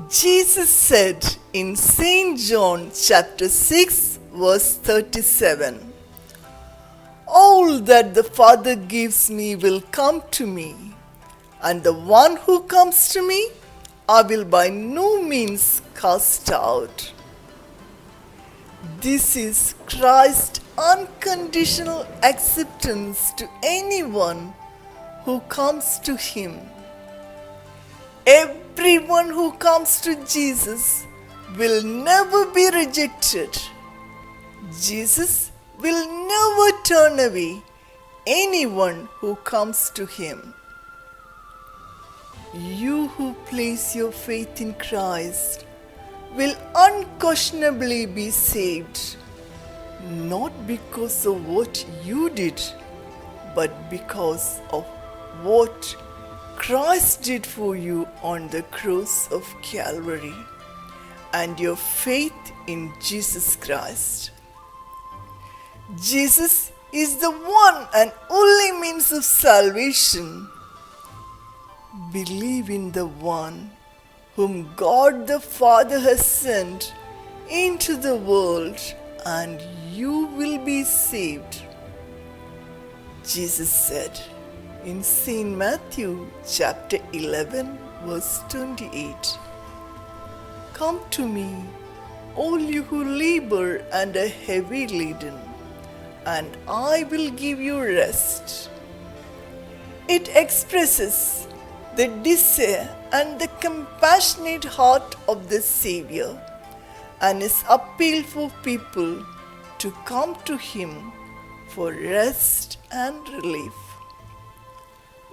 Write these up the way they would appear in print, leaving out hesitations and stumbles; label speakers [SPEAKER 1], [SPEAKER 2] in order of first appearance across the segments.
[SPEAKER 1] Jesus said in St. John chapter 6 verse 37, "All that the Father gives me will come to me, and the one who comes to me I will by no means cast out." This is Christ's unconditional acceptance to anyone who comes to Him. Everyone who comes to Jesus will never be rejected. Jesus will never turn away anyone who comes to Him. You who place your faith in Christ will unquestionably be saved, not because of what you did, but because of what Christ did for you on the cross of Calvary and your faith in Jesus Christ. Jesus is the one and only means of salvation. Believe in the one whom God the Father has sent into the world, and you will be saved. Jesus said in St. Matthew chapter 11 verse 28, "Come to me, all you who labor and are heavy laden, and I will give you rest." It expresses the desire and the compassionate heart of the Savior and his appeal for people to come to Him for rest and relief.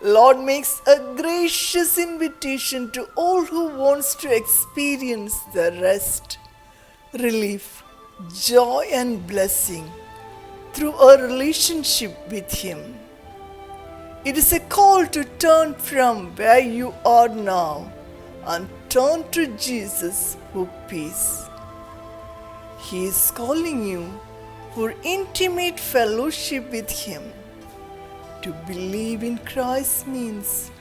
[SPEAKER 1] Lord makes a gracious invitation to all who wants to experience the rest, relief, joy and blessing through a relationship with Him. It is a call to turn from where you are now and turn to Jesus for peace. He is calling you for intimate fellowship with Him. To believe in Christ means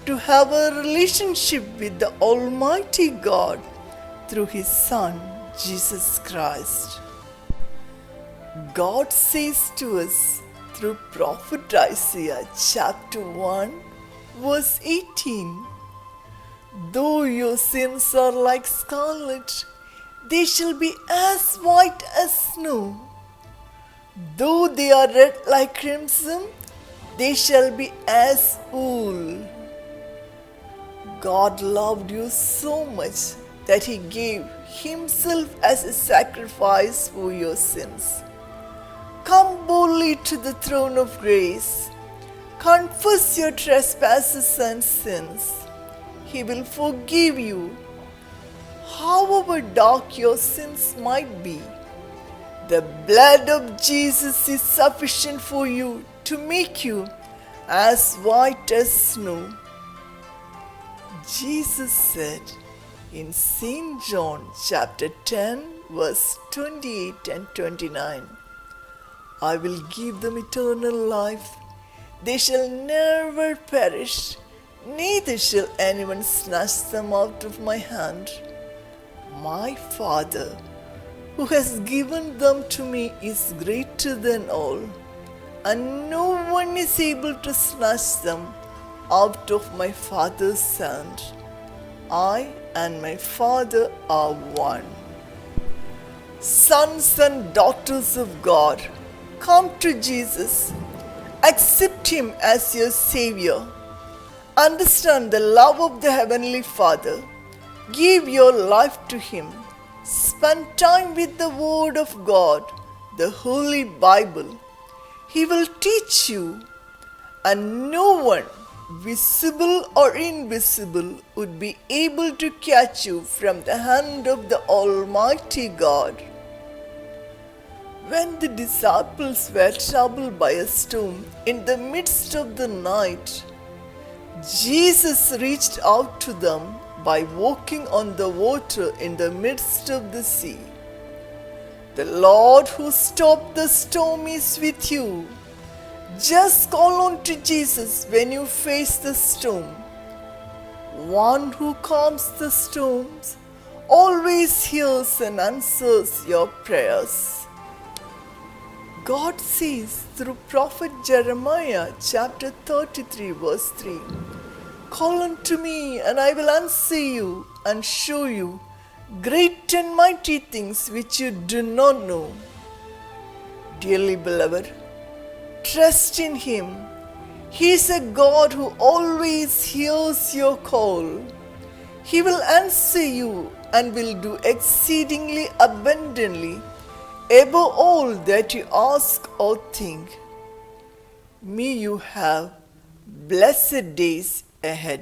[SPEAKER 1] to have a relationship with the Almighty God through His Son, Jesus Christ. God says to us through Prophet Isaiah chapter 1 verse 18, "Though your sins are like scarlet, they shall be as white as snow. Though they are red like crimson, they shall be as wool." God loved you so much that He gave Himself as a sacrifice for your sins. Come boldly to the throne of grace. Confess your trespasses and sins. He will forgive you, however dark your sins might be. The blood of Jesus is sufficient for you to make you as white as snow. Jesus said in St. John chapter 10 verse 28 and 29, "I will give them eternal life. They shall never perish, neither shall anyone snatch them out of my hand. My Father, who has given them to me, is greater than all, and no one is able to snatch them out of my Father's hand. I and my Father are one." Sons and daughters of God, come to Jesus. Accept Him as your Savior. Understand the love of the Heavenly Father. Give your life to Him. Spend time with the Word of God, the Holy Bible. He will teach you, and no one, visible or invisible, would be able to catch you from the hand of the Almighty God. When the disciples were troubled by a storm in the midst of the night, Jesus reached out to them by walking on the water in the midst of the sea. The Lord who stopped the storm is with you. Just call on to Jesus when you face the storm. one who calms the storms, always hears and answers your prayers. God says through prophet Jeremiah chapter 33 verse 3, "Call unto me and I will answer you and show you great and mighty things which you do not know." Dearly beloved, trust in Him. He is a God who always hears your call. He will answer you and will do exceedingly abundantly above all that you ask or think. May you have blessed days ahead.